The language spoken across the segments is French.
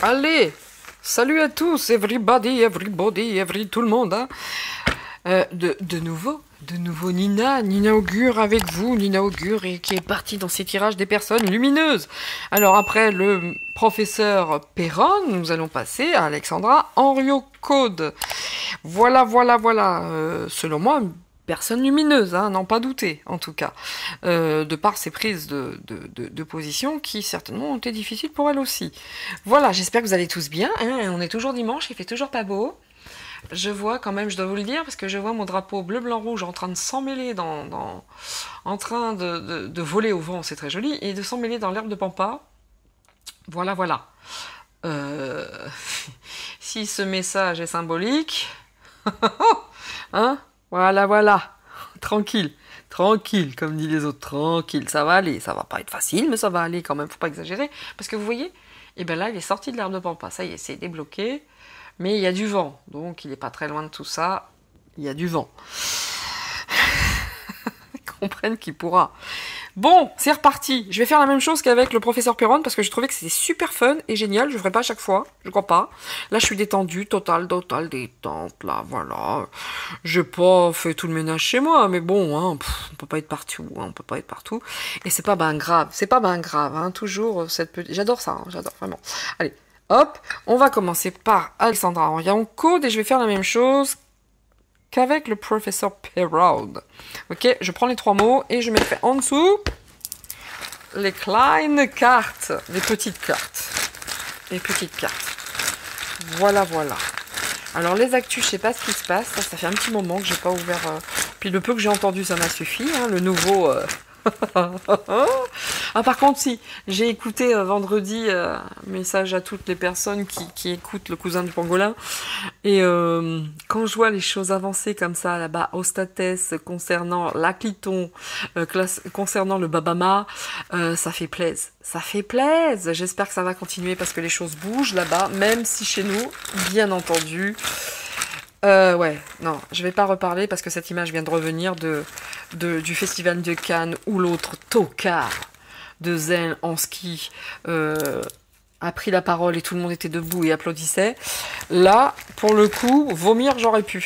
Allez, salut à tous, everybody, tout le monde. Hein. De nouveau Nina Augure avec vous, Nina Augure, et qui est partie dans ses tirages des personnes lumineuses. Alors après le professeur Perron, nous allons passer à Alexandra Henriot-Code. Voilà. Selon moi, une personne lumineuse, hein, n'en pas douter, en tout cas. De par ses prises de position qui certainement ont été difficiles pour elle aussi. Voilà, j'espère que vous allez tous bien. Hein, on est toujours dimanche, il fait toujours pas beau. Je vois quand même, je dois vous le dire, parce que je vois mon drapeau bleu, blanc, rouge en train de s'emmêler en train de voler au vent, c'est très joli, et de s'emmêler dans l'herbe de pampa. Voilà. Si ce message est symbolique, hein, voilà. Tranquille, comme disent les autres, tranquille, ça va aller, ça va pas être facile, mais ça va aller quand même, faut pas exagérer, parce que vous voyez, et ben là, il est sorti de l'herbe de pampa, ça y est, c'est débloqué. Mais il y a du vent, donc il n'est pas très loin de tout ça. Il y a du vent. Comprenne qui pourra. Bon, c'est reparti. Je vais faire la même chose qu'avec le professeur Perron parce que je trouvais que c'était super fun et génial. Je ne ferai pas à chaque fois, je crois pas. Là, je suis détendue, totale détente. Là, voilà. J'ai pas fait tout le ménage chez moi, mais bon, hein, on peut pas être partout. Hein, on peut pas être partout. Et c'est pas ben grave. Hein, toujours cette petite. J'adore ça. Hein, j'adore vraiment. Allez. Hop, on va commencer par Alexandra Henriot-Code et je vais faire la même chose qu'avec le professeur Perron. Ok, je prends les trois mots et je mettrai en dessous les kleine cartes, les petites cartes. Voilà. Alors les actus, je sais pas ce qui se passe, ça fait un petit moment que j'ai pas ouvert. Puis le peu que j'ai entendu, ça m'a suffi. Hein, le nouveau. Ah par contre si, j'ai écouté vendredi message à toutes les personnes qui écoutent le cousin du pangolin et quand je vois les choses avancées comme ça là-bas au Statès concernant l'Acliton, concernant le Babama, ça fait plaise, j'espère que ça va continuer parce que les choses bougent là-bas, même si chez nous, bien entendu, ouais, non, je vais pas reparler parce que cette image vient de revenir du festival de Cannes où l'autre tocard de zen en ski a pris la parole et tout le monde était debout et applaudissait. Là, pour le coup, vomir, j'aurais pu.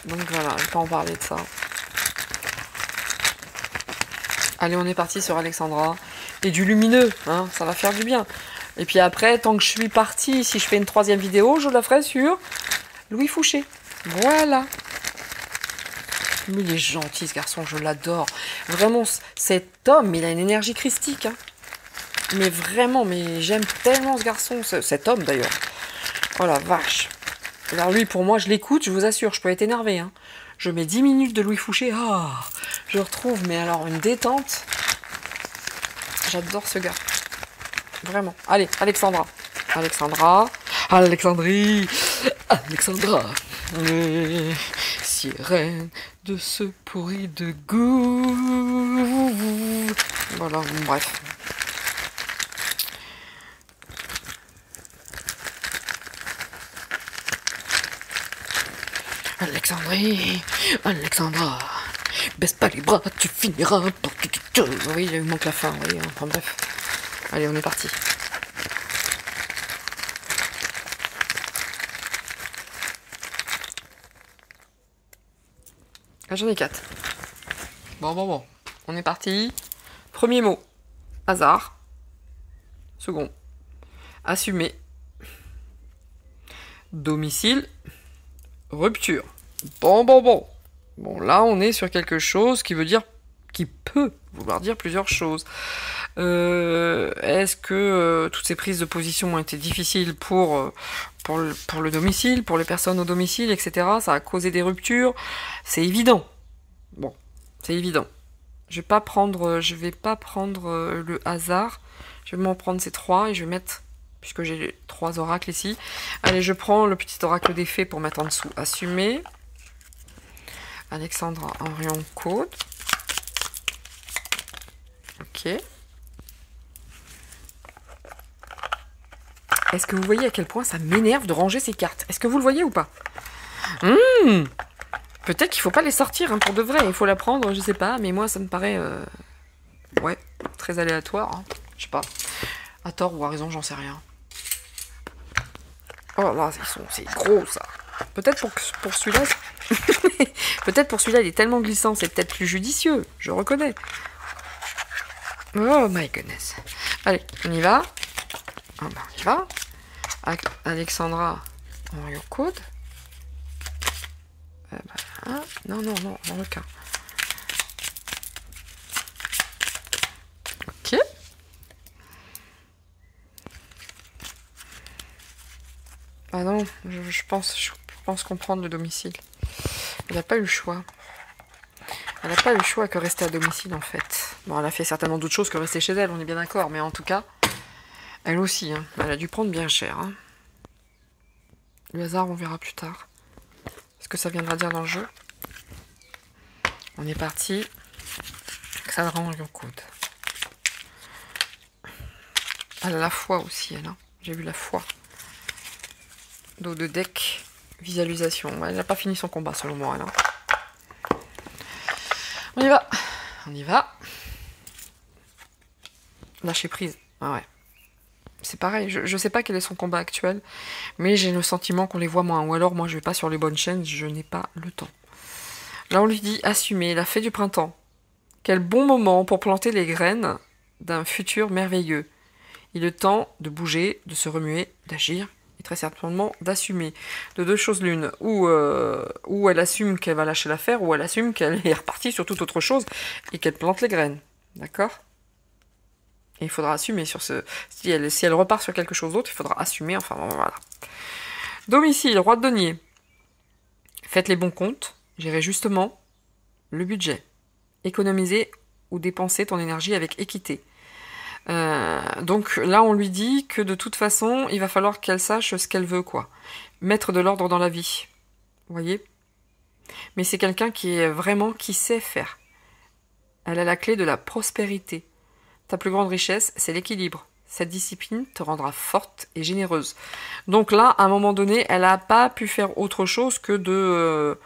Donc voilà, je vais pas en parler de ça. Allez, on est parti sur Alexandra. Et du lumineux, hein, ça va faire du bien. Et puis après, tant que je suis partie, si je fais une troisième vidéo, je la ferai sur Louis Fouché. Voilà. Mais il est gentil ce garçon, je l'adore. Vraiment, cet homme, il a une énergie christique. Hein. Mais vraiment, mais j'aime tellement ce garçon, cet homme d'ailleurs. Oh la vache. Alors lui, pour moi, je l'écoute, je vous assure, je peux être énervé. Hein. Je mets 10 minutes de Louis Fouché, je retrouve, mais alors une détente. J'adore ce gars. Vraiment. Allez, Alexandra. Alexandrie. Alexandra. Sirène de ce pourri de goût. Voilà, bref. Alexandra. Baisse pas les bras, tu finiras par... Oui, il manque la fin, oui, enfin bref. Allez, on est parti. Ah, j'en ai 4. Bon. On est parti. Premier mot. Hasard. Second. Assumer. Domicile. Rupture. Bon. Bon, là, on est sur quelque chose qui peut vouloir dire plusieurs choses. Est-ce que toutes ces prises de position ont été difficiles pour le domicile, pour les personnes au domicile, etc. Ça a causé des ruptures. C'est évident. Bon, c'est évident. Je vais pas prendre le hasard. Je vais m'en prendre ces trois et je vais mettre, puisque j'ai 3 oracles ici. Allez, je prends le petit oracle des fées pour mettre en dessous. Assumer. Alexandra Henriot-Code. Ok. Est-ce que vous voyez à quel point ça m'énerve de ranger ces cartes? Est-ce que vous le voyez ou pas? Peut-être qu'il faut pas les sortir hein, pour de vrai. Il faut la prendre, je sais pas. Mais moi, ça me paraît... ouais, très aléatoire. Hein. Je sais pas. À tort ou à raison, j'en sais rien. Oh là, c'est gros ça. Peut-être pour celui-là... peut-être pour celui-là, il est tellement glissant, c'est peut-être plus judicieux. Je reconnais. Oh my goodness. Allez, on y va. Ah ben, on y va. Alexandra en your code. Non, en requin. Ok. Ah non, je pense comprendre le domicile. Elle n'a pas eu le choix. Elle n'a pas eu le choix que rester à domicile en fait. Bon, elle a fait certainement d'autres choses que rester chez elle, on est bien d'accord, mais en tout cas, elle aussi, hein, elle a dû prendre bien cher. Hein. Le hasard, on verra plus tard. Ce que ça viendra dire dans le jeu. On est parti. Ça le rend en code. Elle a la foi aussi, elle. Hein. J'ai vu la foi. Dos de deck, visualisation. Elle n'a pas fini son combat selon moi, elle. Hein. On y va. On y va. Lâcher prise. Ah ouais. C'est pareil, je sais pas quel est son combat actuel, mais j'ai le sentiment qu'on les voit moins. Ou alors moi je vais pas sur les bonnes chaînes, je n'ai pas le temps. Là on lui dit assumer la fée du printemps. Quel bon moment pour planter les graines d'un futur merveilleux. Il est temps de bouger, de se remuer, d'agir, et très certainement d'assumer. De deux choses l'une, ou elle assume qu'elle va lâcher l'affaire, ou elle assume qu'elle est repartie sur toute autre chose, et qu'elle plante les graines. D'accord ? Et il faudra assumer sur ce... Si elle repart sur quelque chose d'autre, il faudra assumer, enfin voilà. Domicile, roi de denier. Faites les bons comptes, gérez justement le budget. Économiser ou dépenser ton énergie avec équité. Donc là, on lui dit que de toute façon, il va falloir qu'elle sache ce qu'elle veut, quoi. Mettre de l'ordre dans la vie. Vous voyez ? Mais c'est quelqu'un qui sait faire. Elle a la clé de la prospérité. Ta plus grande richesse, c'est l'équilibre. Cette discipline te rendra forte et généreuse. Donc là, à un moment donné, elle n'a pas pu faire autre chose que de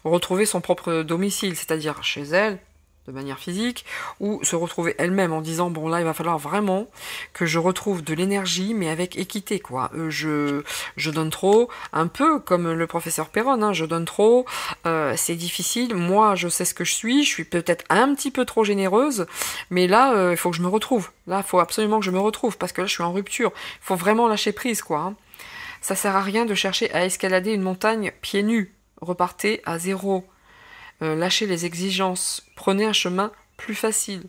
retrouver son propre domicile, c'est-à-dire chez elle, de manière physique, ou se retrouver elle-même en disant, bon là, il va falloir vraiment que je retrouve de l'énergie, mais avec équité, quoi. Je donne trop, un peu comme le professeur Perron, hein, je donne trop, c'est difficile, moi je sais ce que je suis peut-être un petit peu trop généreuse, mais là, il faut que je me retrouve. Là, il faut absolument que je me retrouve, parce que là, je suis en rupture. Il faut vraiment lâcher prise, quoi. Hein. Ça sert à rien de chercher à escalader une montagne pieds nus. Repartez à zéro. Lâchez les exigences, prenez un chemin plus facile.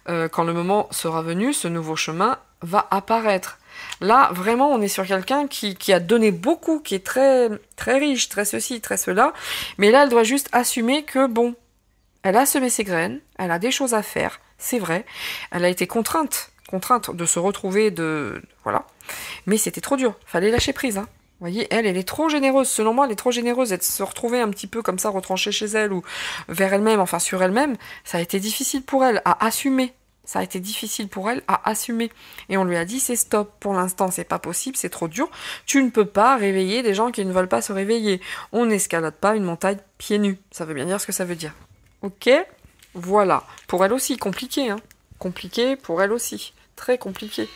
Quand le moment sera venu, ce nouveau chemin va apparaître. Là, vraiment, on est sur quelqu'un qui a donné beaucoup, qui est très, très riche, très ceci, très cela, mais là, elle doit juste assumer que, bon, elle a semé ses graines, elle a des choses à faire, c'est vrai, elle a été contrainte de se retrouver, voilà, mais c'était trop dur, fallait lâcher prise, hein. Vous voyez, elle est trop généreuse. Selon moi, elle est trop généreuse. Et de se retrouver un petit peu comme ça, retranchée chez elle ou vers elle-même, enfin sur elle-même, ça a été difficile pour elle à assumer. Ça a été difficile pour elle à assumer. Et on lui a dit, c'est stop. Pour l'instant, c'est pas possible, c'est trop dur. Tu ne peux pas réveiller des gens qui ne veulent pas se réveiller. On n'escalade pas une montagne pieds nus. Ça veut bien dire ce que ça veut dire. Ok ? Voilà. Pour elle aussi, compliqué, hein. Compliqué pour elle aussi. Très compliqué.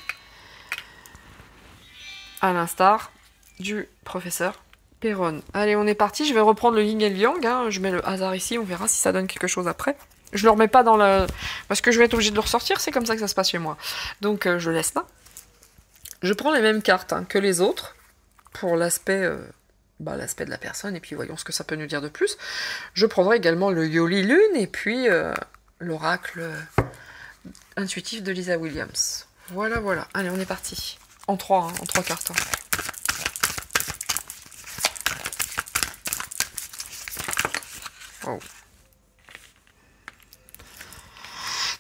À l'instar du professeur Perron. Allez, on est parti. Je vais reprendre le yin et le yang. Hein. Je mets le hasard ici. On verra si ça donne quelque chose après. Je le remets pas dans le... Parce que je vais être obligée de le ressortir. C'est comme ça que ça se passe chez moi. Donc, je laisse là. Je prends les mêmes cartes que les autres. Pour l'aspect... l'aspect de la personne. Et puis, voyons ce que ça peut nous dire de plus. Je prendrai également le Yoli Lune. Et puis, l'oracle intuitif de Lisa Williams. Voilà, voilà. Allez, on est parti. En 3 cartes. Hein. Oh.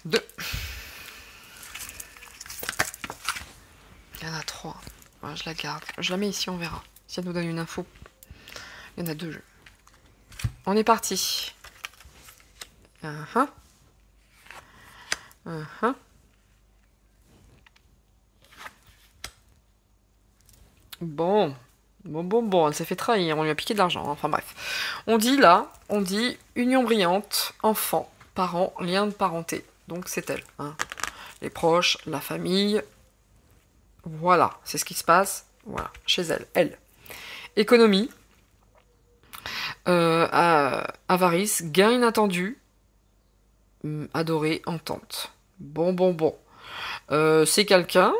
2. Il y en a 3. Ouais, je la garde. Je la mets ici, on verra. Si elle nous donne une info. Il y en a 2 jeux. On est parti. Bon, elle s'est fait trahir, on lui a piqué de l'argent, enfin bref. On dit union brillante, enfant, parents, lien de parenté. Donc c'est elle, hein. Les proches, la famille, voilà, c'est ce qui se passe. Voilà, chez elle. Elle. Économie. Avarice. Gain inattendu. Adoré, entente. Bon. C'est quelqu'un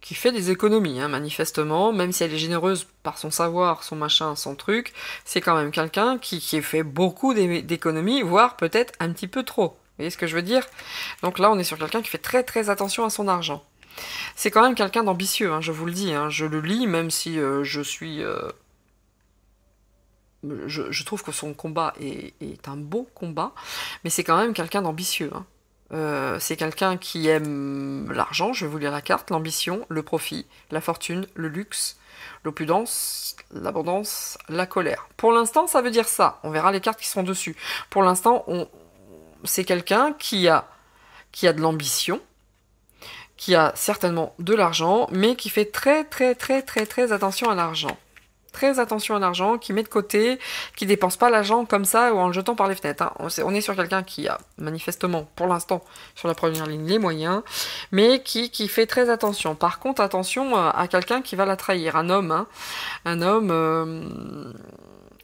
qui fait des économies, hein, manifestement, même si elle est généreuse par son savoir, son machin, son truc, c'est quand même quelqu'un qui fait beaucoup d'économies, voire peut-être un petit peu trop. Vous voyez ce que je veux dire? Donc là, on est sur quelqu'un qui fait très très attention à son argent. C'est quand même quelqu'un d'ambitieux, hein, je vous le dis, hein, je le lis, même si je suis... je trouve que son combat est un beau combat, mais c'est quand même quelqu'un d'ambitieux, hein. C'est quelqu'un qui aime l'argent, je vais vous lire la carte, l'ambition, le profit, la fortune, le luxe, l'opulence, l'abondance, la colère. Pour l'instant, ça veut dire ça. On verra les cartes qui sont dessus. Pour l'instant, c'est quelqu'un qui a de l'ambition, qui a certainement de l'argent, mais qui fait très très très très très attention à l'argent. Très attention à l'argent, qui met de côté, qui dépense pas l'argent comme ça ou en le jetant par les fenêtres, hein. On est sur quelqu'un qui a manifestement, pour l'instant, sur la première ligne, les moyens, mais qui fait très attention. Par contre, attention à quelqu'un qui va la trahir, un homme, hein. Un homme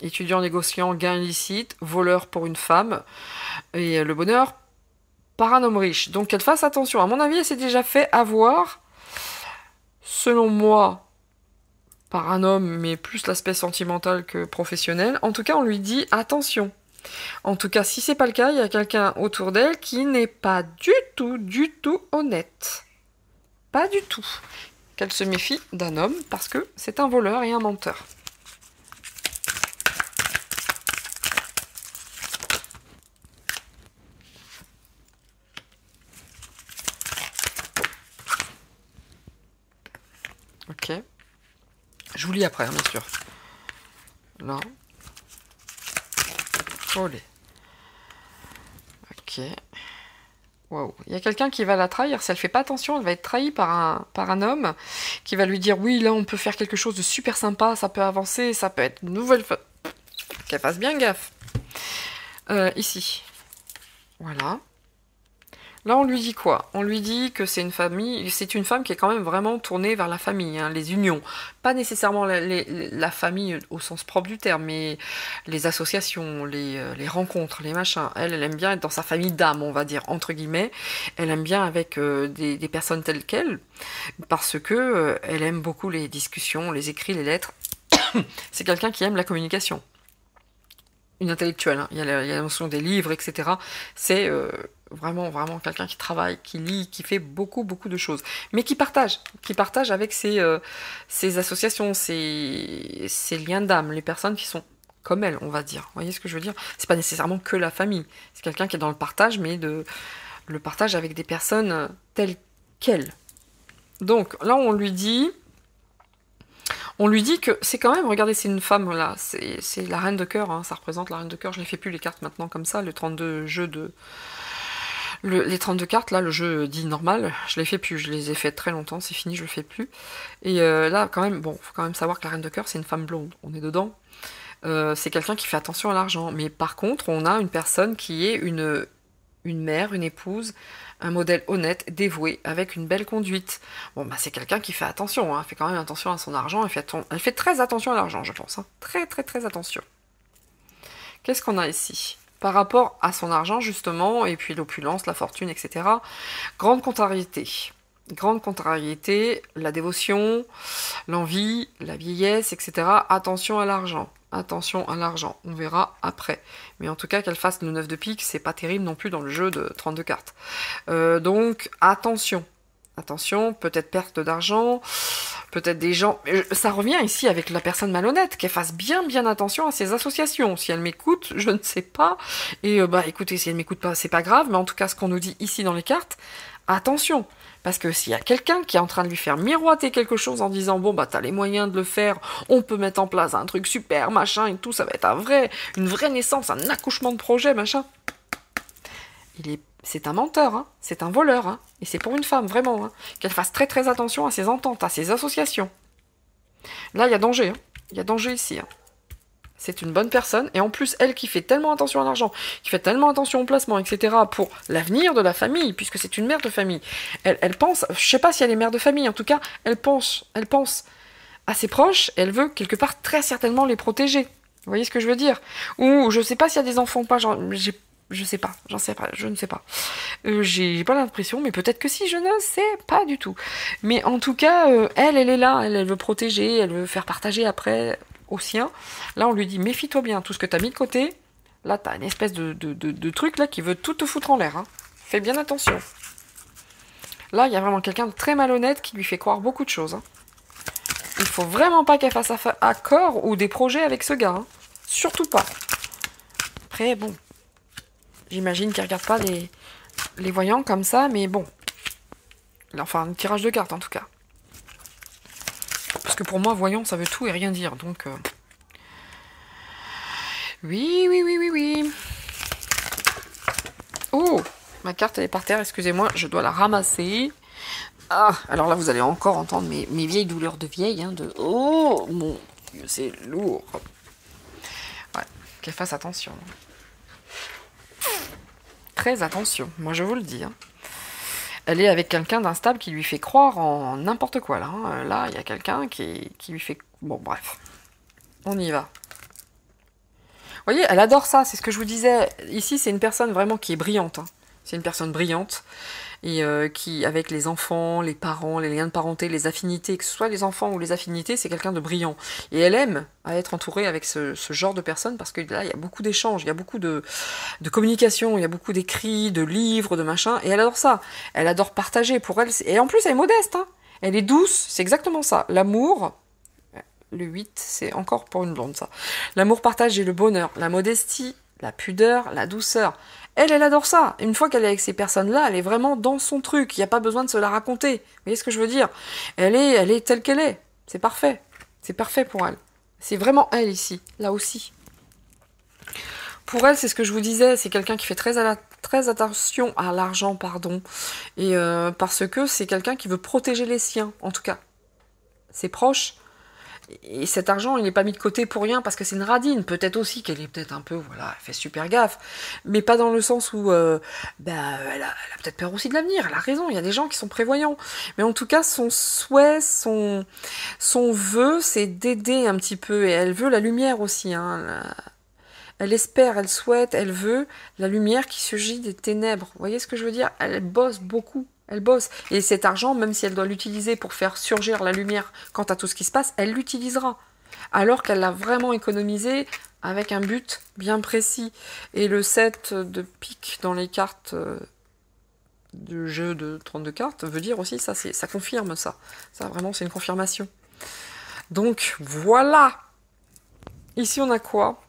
étudiant, négociant, gain illicite, voleur pour une femme, et le bonheur par un homme riche. Donc qu'elle fasse attention. À mon avis, elle s'est déjà fait avoir, selon moi, par un homme, mais plus l'aspect sentimental que professionnel. En tout cas, on lui dit attention. En tout cas, si c'est pas le cas, il y a quelqu'un autour d'elle qui n'est pas du tout honnête. Pas du tout. Qu'elle se méfie d'un homme parce que c'est un voleur et un menteur. Ok. Je vous lis après, hein, bien sûr. Là. Olé. Ok. Waouh. Il y a quelqu'un qui va la trahir. Si elle fait pas attention, elle va être trahie par un homme qui va lui dire oui, là, on peut faire quelque chose de super sympa, ça peut avancer, ça peut être une nouvelle... Qu'elle fasse bien gaffe. Ici. Voilà. Là, on lui dit quoi? On lui dit que c'est une famille, c'est une femme qui est quand même vraiment tournée vers la famille, hein, les unions. Pas nécessairement la famille au sens propre du terme, mais les associations, les rencontres, les machins. Elle aime bien être dans sa famille d'âme, on va dire, entre guillemets. Elle aime bien avec des personnes telles qu'elle, parce que elle aime beaucoup les discussions, les écrits, les lettres. C'est quelqu'un qui aime la communication. Une intellectuelle, hein. Il y a la notion des livres, etc. C'est vraiment quelqu'un qui travaille, qui lit, qui fait beaucoup de choses, mais qui partage avec ses associations, ses liens d'âme, les personnes qui sont comme elle, on va dire. Vous voyez ce que je veux dire? C'est pas nécessairement que la famille, c'est quelqu'un qui est dans le partage, mais le partage avec des personnes telles qu'elle. Donc là, on lui dit que c'est quand même, regardez, c'est une femme, là, c'est la reine de cœur, hein, ça représente la reine de cœur, je ne les fais plus les cartes maintenant comme ça, le 32 jeux de... les 32 cartes, là, le jeu dit normal, je les fais plus, je les ai fait très longtemps, c'est fini, je le fais plus. Et là, quand même, bon, faut quand même savoir que la reine de cœur, c'est une femme blonde, on est dedans. C'est quelqu'un qui fait attention à l'argent, mais par contre, on a une personne qui est une mère, une épouse, un modèle honnête, dévoué, avec une belle conduite. Bon, bah c'est quelqu'un qui fait attention, hein, fait quand même attention à son argent, elle fait très attention à l'argent, je pense, hein. Très attention. Qu'est-ce qu'on a ici? Par rapport à son argent, justement, et puis l'opulence, la fortune, etc. Grande contrariété. Grande contrariété, la dévotion, l'envie, la vieillesse, etc. Attention à l'argent. Attention à l'argent, on verra après. Mais en tout cas, qu'elle fasse le 9 de pique, c'est pas terrible non plus dans le jeu de 32 cartes. Donc, attention. Attention, peut-être perte d'argent, peut-être des gens... Ça revient ici avec la personne malhonnête, qu'elle fasse bien attention à ses associations. Si elle m'écoute, je ne sais pas. Et bah écoutez, si elle m'écoute pas, c'est pas grave, mais en tout cas, ce qu'on nous dit ici dans les cartes, attention. Parce que s'il y a quelqu'un qui est en train de lui faire miroiter quelque chose en disant bon bah t'as les moyens de le faire, on peut mettre en place un truc super, machin et tout, ça va être une vraie naissance, un accouchement de projet, machin. C'est un menteur, hein, c'est un voleur, hein, et c'est pour une femme, vraiment, hein, qu'elle fasse très attention à ses ententes, à ses associations. Là, il y a danger, hein, il y a danger ici, hein. C'est une bonne personne, et en plus, elle qui fait tellement attention à l'argent, qui fait tellement attention au placement, etc., pour l'avenir de la famille, puisque c'est une mère de famille. Elle pense, je sais pas si elle est mère de famille, en tout cas, elle pense à ses proches, elle veut quelque part très certainement les protéger. Vous voyez ce que je veux dire? Ou je sais pas s'il y a des enfants ou pas, je sais pas, j'en sais pas, je ne sais pas. J'ai pas l'impression, mais peut-être que si, je ne sais pas du tout. Mais en tout cas, elle est là, elle veut protéger, elle veut faire partager après au sien. Là, on lui dit, méfie-toi bien, tout ce que t'as mis de côté, là, t'as une espèce de truc là qui veut tout te foutre en l'air. Hein. Fais bien attention. Là, il y a vraiment quelqu'un de très malhonnête qui lui fait croire beaucoup de choses. Hein. Il faut vraiment pas qu'elle fasse accord ou des projets avec ce gars. Hein. Surtout pas. Après, bon. J'imagine qu'il regarde pas les voyants comme ça, mais bon. Enfin, un tirage de cartes en tout cas. Parce que pour moi, voyant, ça veut tout et rien dire. Donc. Oui. Oh, ma carte elle est par terre, excusez-moi, je dois la ramasser. Ah, alors là vous allez encore entendre mes vieilles douleurs de vieille, hein, de... Oh, mon Dieu, c'est lourd. Ouais, qu'elle fasse attention. Très attention, moi je vous le dis. Hein. Elle est avec quelqu'un d'instable qui lui fait croire en n'importe quoi, là. Hein. Là, il y a quelqu'un qui lui fait... Bon, bref. On y va. Vous voyez, elle adore ça, c'est ce que je vous disais. Ici, c'est une personne vraiment qui est brillante. Hein. C'est une personne brillante. Et qui, avec les enfants, les parents, les liens de parenté, les affinités, que ce soit les enfants ou les affinités, c'est quelqu'un de brillant. Et elle aime à être entourée avec ce genre de personnes parce que là, il y a beaucoup d'échanges, il y a beaucoup de communication, il y a beaucoup d'écrits, de livres, de machins, et elle adore ça. Elle adore partager. Pour elle, et en plus, elle est modeste. Hein. Elle est douce, c'est exactement ça. L'amour, le 8, c'est encore pour une blonde, ça. L'amour partagé, le bonheur, la modestie, la pudeur, la douceur. Elle adore ça. Une fois qu'elle est avec ces personnes-là, elle est vraiment dans son truc. Il n'y a pas besoin de se la raconter. Vous voyez ce que je veux dire? Elle est telle qu'elle est. C'est parfait. C'est parfait pour elle. C'est vraiment elle ici, là aussi. Pour elle, c'est ce que je vous disais, c'est quelqu'un qui fait très attention à l'argent, pardon. Et parce que c'est quelqu'un qui veut protéger les siens, en tout cas. Ses proches. Et cet argent, il n'est pas mis de côté pour rien parce que c'est une radine. Peut-être aussi qu'elle est peut-être un peu, voilà, elle fait super gaffe. Mais pas dans le sens où, elle a peut-être peur aussi de l'avenir. Elle a raison, il y a des gens qui sont prévoyants. Mais en tout cas, son souhait, son vœu, c'est d'aider un petit peu. Et elle veut la lumière aussi. Hein. Elle espère, elle souhaite, elle veut la lumière qui surgit des ténèbres. Vous voyez ce que je veux dire? Elle bosse beaucoup. Elle bosse. Et cet argent, même si elle doit l'utiliser pour faire surgir la lumière quant à tout ce qui se passe, elle l'utilisera. Alors qu'elle l'a vraiment économisé avec un but bien précis. Et le 7 de pique dans les cartes du jeu de 32 cartes veut dire aussi ça, ça confirme ça. Ça, vraiment, c'est une confirmation. Donc, voilà. Ici, on a quoi ?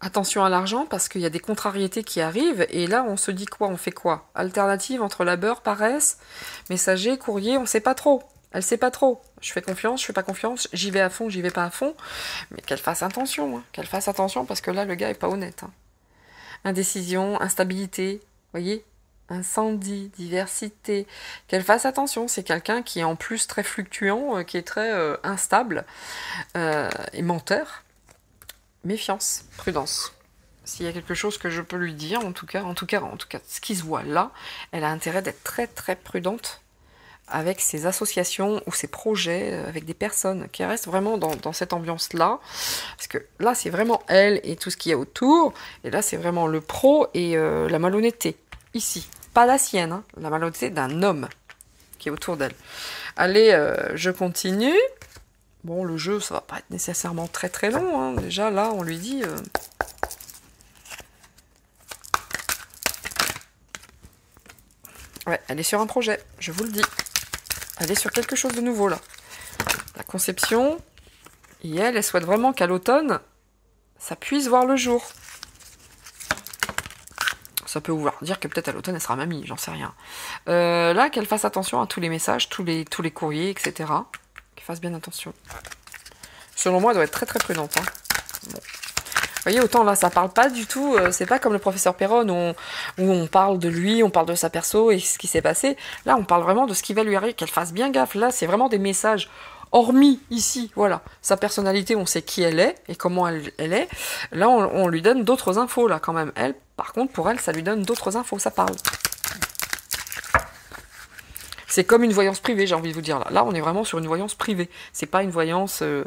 Attention à l'argent, parce qu'il y a des contrariétés qui arrivent, et là, on se dit quoi? On fait quoi? Alternative entre labeur, paresse, messager, courrier, on sait pas trop. Elle sait pas trop. Je fais confiance, je fais pas confiance, j'y vais à fond, j'y vais pas à fond. Mais qu'elle fasse attention, hein. Qu'elle fasse attention, parce que là, le gars est pas honnête. Hein. Indécision, instabilité, voyez? Incendie, diversité. Qu'elle fasse attention, c'est quelqu'un qui est en plus très fluctuant, qui est très instable, et menteur. Méfiance, prudence. S'il y a quelque chose que je peux lui dire, en tout cas, ce qui se voit là, elle a intérêt d'être très très prudente avec ses associations ou ses projets, avec des personnes qui restent vraiment dans cette ambiance-là. Parce que là, c'est vraiment elle et tout ce qu'il y a autour. Et là, c'est vraiment le pro et la malhonnêteté. Ici. Pas la sienne, hein, la malhonnêteté d'un homme qui est autour d'elle. Allez, je continue. Bon, le jeu, ça va pas être nécessairement très très long. Hein. Déjà, là, on lui dit... Ouais, elle est sur un projet, je vous le dis. Elle est sur quelque chose de nouveau, là. La conception, et elle souhaite vraiment qu'à l'automne, ça puisse voir le jour. Ça peut vouloir dire que peut-être à l'automne, elle sera mamie, j'en sais rien. Là, qu'elle fasse attention à tous les messages, tous les courriers, etc. Qu'elle fasse bien attention. Selon moi, elle doit être très très prudente. Hein. Bon. Vous voyez, autant là, ça parle pas du tout, c'est pas comme le professeur Perron où on parle de lui, on parle de sa perso et ce qui s'est passé. Là, on parle vraiment de ce qui va lui arriver, qu'elle fasse bien gaffe. Là, c'est vraiment des messages, hormis ici, voilà, sa personnalité, on sait qui elle est et comment elle est. Là, on lui donne d'autres infos, là, quand même. Elle, par contre, pour elle, ça lui donne d'autres infos, ça parle. C'est comme une voyance privée, j'ai envie de vous dire. Là, on est vraiment sur une voyance privée. C'est pas une voyance de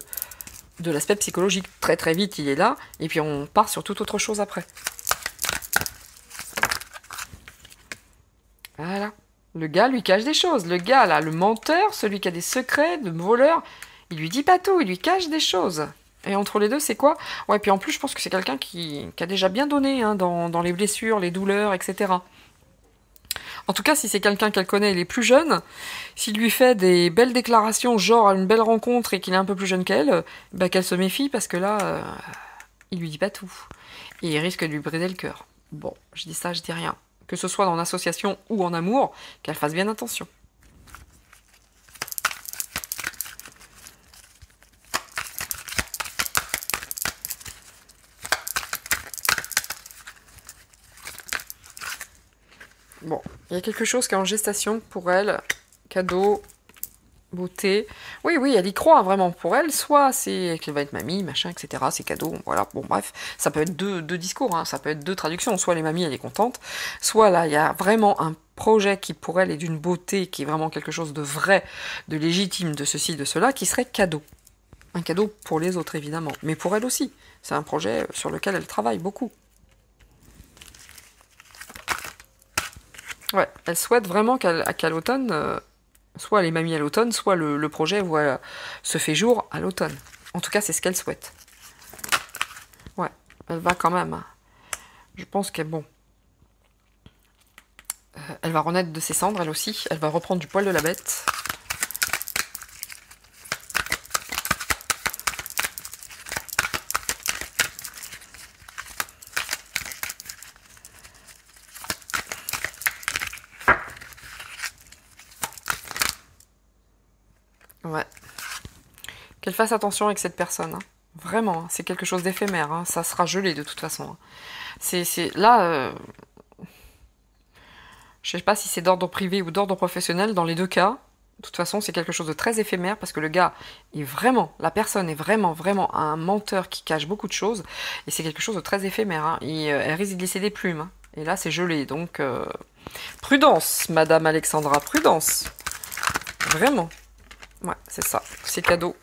l'aspect psychologique. Très très vite, il est là, et puis on part sur toute autre chose après. Voilà. Le gars lui cache des choses. Le gars, là, le menteur, celui qui a des secrets, le voleur, il lui dit pas tout, il lui cache des choses. Et entre les deux, c'est quoi? Ouais, puis en plus, je pense que c'est quelqu'un qui a déjà bien donné hein, dans les blessures, les douleurs, etc. En tout cas, si c'est quelqu'un qu'elle connaît, il est plus jeune, s'il lui fait des belles déclarations, genre une belle rencontre et qu'il est un peu plus jeune qu'elle, bah, qu'elle se méfie parce que là, il lui dit pas tout. Et il risque de lui briser le cœur. Bon, je dis ça, je dis rien. Que ce soit en association ou en amour, qu'elle fasse bien attention. Bon, il y a quelque chose qui est en gestation pour elle. Cadeau, beauté. Oui, oui, elle y croit vraiment pour elle. Soit c'est qu'elle va être mamie, machin, etc. C'est cadeau, voilà. Bon, bref, ça peut être deux discours, hein. Ça peut être deux traductions. Soit les mamies, elle est contente. Soit là, il y a vraiment un projet qui pour elle est d'une beauté, qui est vraiment quelque chose de vrai, de légitime, de ceci, de cela, qui serait cadeau. Un cadeau pour les autres, évidemment. Mais pour elle aussi. C'est un projet sur lequel elle travaille beaucoup. Ouais, elle souhaite vraiment qu'à l'automne, soit les mamies à l'automne, soit le projet se fait jour à l'automne. En tout cas, c'est ce qu'elle souhaite. Ouais, elle va quand même. Je pense qu'elle, bon. Elle va renaître de ses cendres, elle aussi. Elle va reprendre du poil de la bête. Ouais. Qu'elle fasse attention avec cette personne. Hein. Vraiment, hein. C'est quelque chose d'éphémère. Hein. Ça sera gelé de toute façon. Hein. Là, je sais pas si c'est d'ordre privé ou d'ordre professionnel. Dans les deux cas, de toute façon, c'est quelque chose de très éphémère parce que le gars est vraiment, la personne est vraiment, vraiment un menteur qui cache beaucoup de choses. Et c'est quelque chose de très éphémère. Hein. Elle risque de glisser des plumes. Hein. Et là, c'est gelé. Donc, prudence, Madame Alexandra, prudence. Vraiment. Ouais, c'est ça. C'est cadeau.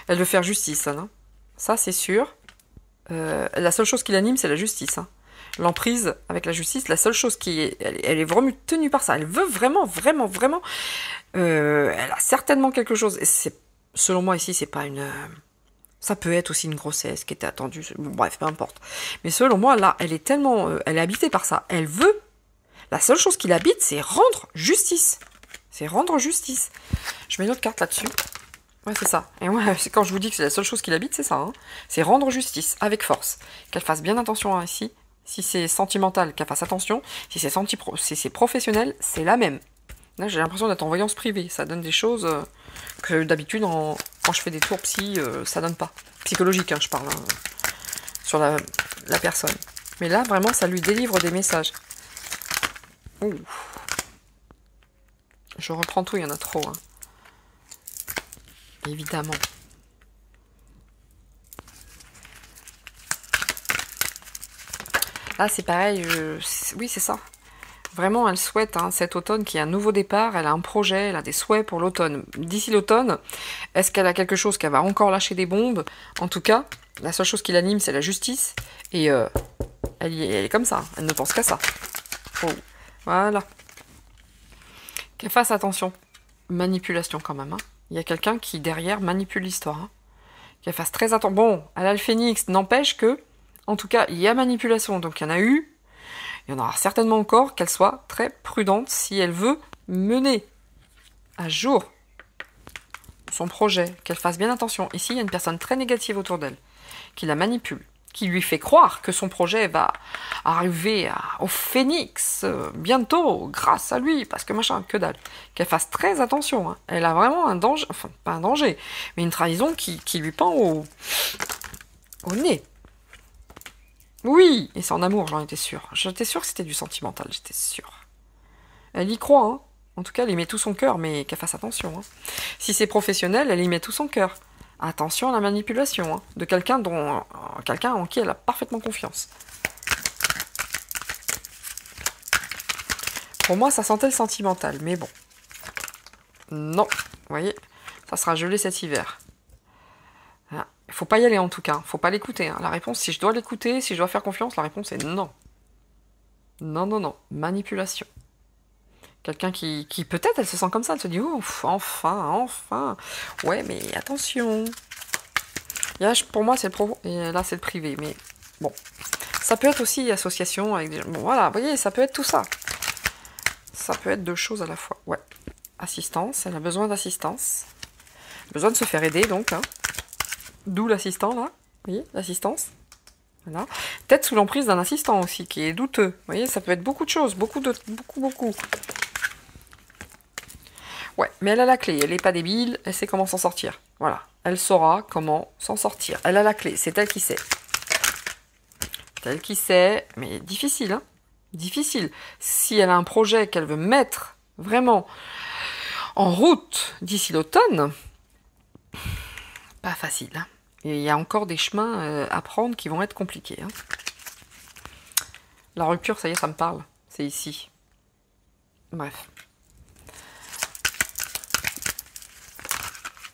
Elle veut faire justice, hein. Ça, c'est sûr. La seule chose qui l'anime, c'est la justice. Hein. L'emprise avec la justice, la seule chose qui est... Elle est vraiment tenue par ça. Elle veut vraiment, vraiment, vraiment... elle a certainement quelque chose. Et selon moi, ici, c'est pas une... ça peut être aussi une grossesse qui était attendue. Bon, bref, peu importe. Mais selon moi, là, elle est tellement... elle est habitée par ça. Elle veut... La seule chose qui l'habite, c'est rendre justice. C'est rendre justice. Je mets une autre carte là-dessus. Ouais, c'est ça. Et ouais, c'est quand je vous dis que c'est la seule chose qui l'habite, c'est ça. Hein. C'est rendre justice, avec force. Qu'elle fasse bien attention hein, ici. Si c'est sentimental, qu'elle fasse attention. Si c'est professionnel, c'est la même. Là, j'ai l'impression d'être en voyance privée. Ça donne des choses que d'habitude, quand je fais des tours psy, ça donne pas. Psychologique, hein, je parle. Hein, sur la personne. Mais là, vraiment, ça lui délivre des messages. Ouh. Je reprends tout, il y en a trop. Hein. Évidemment. Là, c'est pareil. Oui, c'est ça. Vraiment, elle souhaite hein, cet automne qu'il y ait un nouveau départ. Elle a un projet, elle a des souhaits pour l'automne. D'ici l'automne, est-ce qu'elle a quelque chose qu'elle va encore lâcher des bombes? En tout cas, la seule chose qui l'anime, c'est la justice. Et elle est comme ça. Elle ne pense qu'à ça. Oh. Voilà. Qu'elle fasse attention. Manipulation quand même. Hein. Il y a quelqu'un qui, derrière, manipule l'histoire. Hein. Qu'elle fasse très attention. Bon, elle a le phénix, n'empêche que, en tout cas, il y a manipulation. Donc, il y en a eu. Il y en aura certainement encore. Qu'elle soit très prudente si elle veut mener à jour son projet. Qu'elle fasse bien attention. Ici, il y a une personne très négative autour d'elle qui la manipule, qui lui fait croire que son projet va arriver au phénix bientôt, grâce à lui, parce que machin, que dalle. Qu'elle fasse très attention. Hein. Elle a vraiment un danger, enfin, pas un danger, mais une trahison qui lui pend au nez. Oui, et c'est en amour, j'en étais sûre. J'étais sûre que c'était du sentimental, j'étais sûre. Elle y croit, hein. En tout cas, elle y met tout son cœur, mais qu'elle fasse attention. Hein. Si c'est professionnel, elle y met tout son cœur. Attention à la manipulation, hein, de quelqu'un en qui elle a parfaitement confiance. Pour moi, ça sentait le sentimental, mais bon. Non. Vous voyez, ça sera gelé cet hiver. Il ne faut pas y aller en tout cas. Il ne faut pas l'écouter. Hein. La réponse, si je dois l'écouter, si je dois faire confiance, la réponse est non. Non, non, non. Manipulation. Quelqu'un qui peut-être, elle se sent comme ça. Elle se dit, ouf, enfin, enfin. Ouais, mais attention. Là, pour moi, c'est le pro. Et là, c'est le privé. Mais bon. Ça peut être aussi association avec des... Bon, voilà, vous voyez, ça peut être tout ça. Ça peut être deux choses à la fois. Ouais. Assistance, elle a besoin d'assistance. Besoin de se faire aider, donc. Hein. D'où l'assistant, là. Vous voyez, l'assistance. Voilà. Peut-être sous l'emprise d'un assistant aussi, qui est douteux. Vous voyez, ça peut être beaucoup de choses. Beaucoup. Ouais, mais elle a la clé. Elle n'est pas débile. Elle sait comment s'en sortir. Voilà. Elle saura comment s'en sortir. Elle a la clé. C'est elle qui sait. C'est elle qui sait. Mais difficile, hein. Difficile. Si elle a un projet qu'elle veut mettre vraiment en route d'ici l'automne, pas facile, hein. Et il y a encore des chemins à prendre qui vont être compliqués. Hein. La rupture, ça y est, ça me parle. C'est ici. Bref.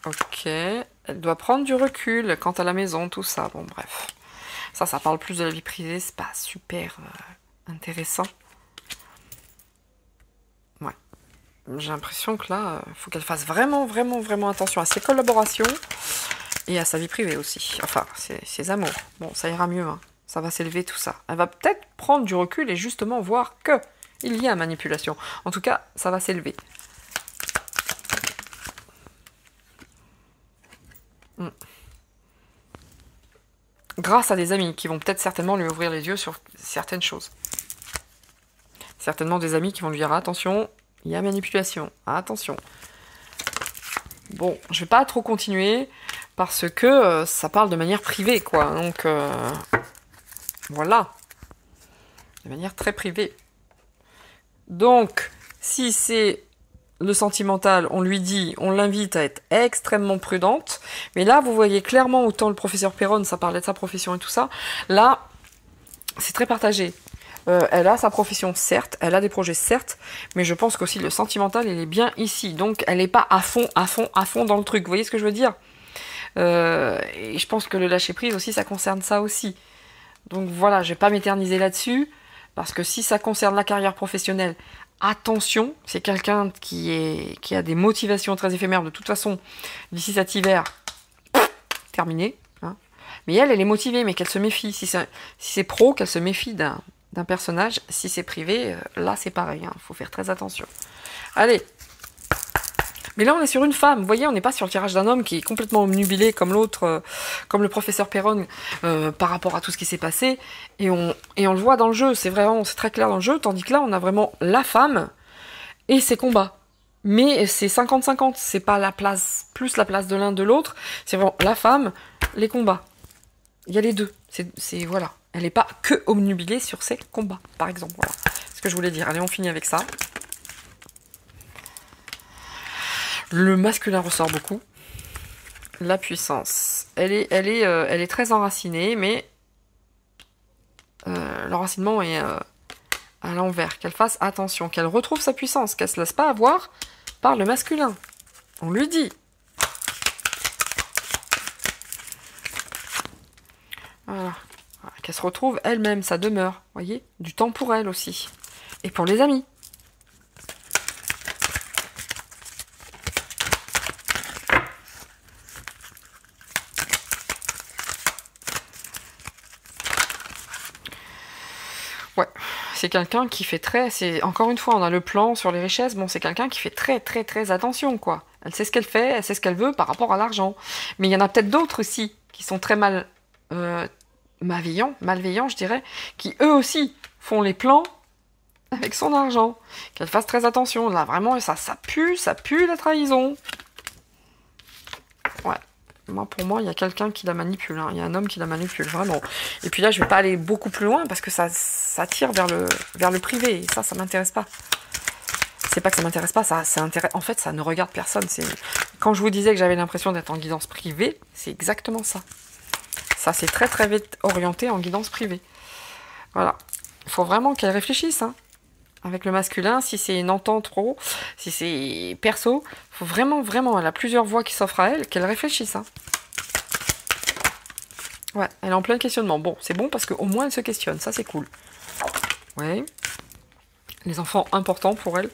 Ok. Elle doit prendre du recul quant à la maison, tout ça. Bon, bref. Ça parle plus de la vie privée. C'est pas super intéressant. Ouais. J'ai l'impression que là, il faut qu'elle fasse vraiment attention à ses collaborations. Et à sa vie privée aussi. Enfin, ses amours. Bon, ça ira mieux. Hein. Ça va s'élever, tout ça. Elle va peut-être prendre du recul et justement voir que il y a manipulation. En tout cas, ça va s'élever. Grâce à des amis qui vont peut-être certainement lui ouvrir les yeux sur certaines choses. Certainement des amis qui vont lui dire attention, il y a manipulation. Attention. Bon, je vais pas trop continuer parce que ça parle de manière privée, quoi. Donc, voilà. De manière très privée. Donc, si c'est le sentimental, on lui dit, on l'invite à être extrêmement prudente. Mais là, vous voyez clairement, autant le professeur Perron, ça parlait de sa profession et tout ça. Là, c'est très partagé. Elle a sa profession, certes, elle a des projets, certes, mais je pense qu'aussi le sentimental, il est bien ici. Donc, elle n'est pas à fond dans le truc. Vous voyez ce que je veux dire ? Et je pense que le lâcher-prise aussi, ça concerne ça aussi. Donc voilà, je vais pas m'éterniser là-dessus, parce que si ça concerne la carrière professionnelle, attention, c'est quelqu'un qui a des motivations très éphémères. De toute façon, d'ici cet hiver, terminé. Hein. Mais elle est motivée, mais qu'elle se méfie. Si c'est pro, qu'elle se méfie d'un personnage. Si c'est privé, là c'est pareil, hein, faut faire très attention. Allez. Mais là on est sur une femme, vous voyez, on n'est pas sur le tirage d'un homme qui est complètement omnubilé comme l'autre, comme le professeur Perron, par rapport à tout ce qui s'est passé, et on le voit dans le jeu, c'est très clair dans le jeu, tandis que là on a vraiment la femme et ses combats. Mais c'est 50-50, c'est pas plus la place de l'un de l'autre, c'est vraiment la femme, les combats. Il y a les deux, voilà. Elle n'est pas que omnubilée sur ses combats, par exemple. Voilà ce que je voulais dire. Allez, on finit avec ça. Le masculin ressort beaucoup. La puissance. Elle est très enracinée, mais l'enracinement est à l'envers. Qu'elle fasse attention, qu'elle retrouve sa puissance, qu'elle ne se laisse pas avoir par le masculin. On lui dit. Voilà. Qu'elle se retrouve elle-même, sa demeure, voyez, du temps pour elle aussi, et pour les amis. Ouais, c'est quelqu'un qui fait encore une fois, on a le plan sur les richesses, bon, c'est quelqu'un qui fait très attention, quoi. Elle sait ce qu'elle fait, elle sait ce qu'elle veut par rapport à l'argent. Mais il y en a peut-être d'autres aussi, qui sont très malveillants, je dirais, qui eux aussi font les plans avec son argent. Qu'elle fasse très attention. Là, vraiment, ça pue la trahison. Ouais. Pour moi, il y a quelqu'un qui la manipule. Hein. Il y a un homme qui la manipule, vraiment. Et puis là, je vais pas aller beaucoup plus loin parce que ça tire vers le privé. Et ça m'intéresse pas. C'est pas que ça m'intéresse pas, en fait, ça ne regarde personne. Quand je vous disais que j'avais l'impression d'être en guidance privée, c'est exactement ça. Ça, c'est très vite orienté en guidance privée. Voilà. Il faut vraiment qu'elle réfléchisse. Hein. avec le masculin, si c'est une entente pro, si c'est perso, faut vraiment, elle a plusieurs voies qui s'offrent à elle, qu'elle réfléchisse. Hein. Ouais, elle est en plein questionnement. Bon, c'est bon parce qu'au moins elle se questionne, ça c'est cool. Ouais. Les enfants importants pour elle.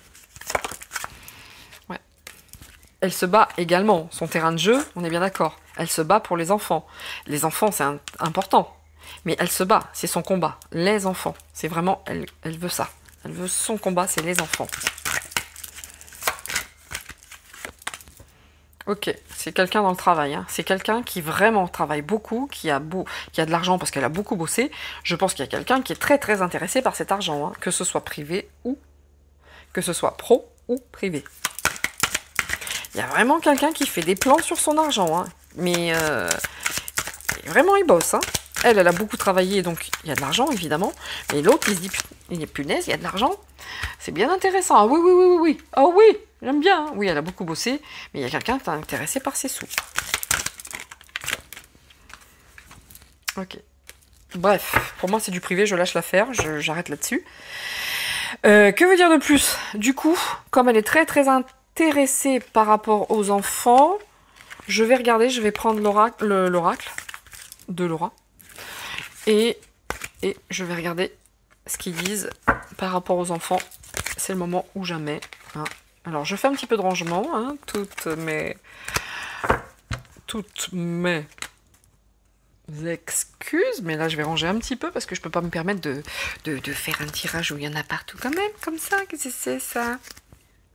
Ouais. Elle se bat également. Son terrain de jeu, on est bien d'accord. Elle se bat pour les enfants. Les enfants, c'est important. Mais elle se bat, c'est son combat. Les enfants, c'est vraiment, elle veut ça. Elle veut son combat, c'est les enfants. Ok, c'est quelqu'un dans le travail. Hein. C'est quelqu'un qui vraiment travaille beaucoup, qui a de l'argent parce qu'elle a beaucoup bossé. Je pense qu'il y a quelqu'un qui est très intéressé par cet argent, hein, que ce soit privé ou que ce soit pro ou privé. Il y a vraiment quelqu'un qui fait des plans sur son argent, hein. Mais vraiment il bosse. Hein. Elle a beaucoup travaillé, donc il y a de l'argent évidemment. Mais l'autre, il se dit, il est punaise, il y a de l'argent. C'est bien intéressant. Ah oui. Oh oui, j'aime bien. Hein. Oui, elle a beaucoup bossé, mais il y a quelqu'un qui est intéressé par ses sous. Ok. Bref, pour moi c'est du privé, je lâche l'affaire, j'arrête là-dessus. Que veut dire de plus? Du coup, comme elle est très intéressée par rapport aux enfants, je vais regarder, je vais prendre l'oracle de Laura. Et je vais regarder ce qu'ils disent par rapport aux enfants. C'est le moment ou jamais. Hein. Alors, je fais un petit peu de rangement. Hein, toutes mes excuses. Mais là, je vais ranger un petit peu parce que je peux pas me permettre de faire un tirage où il y en a partout quand même. Comme ça. Qu'est-ce que c'est ça?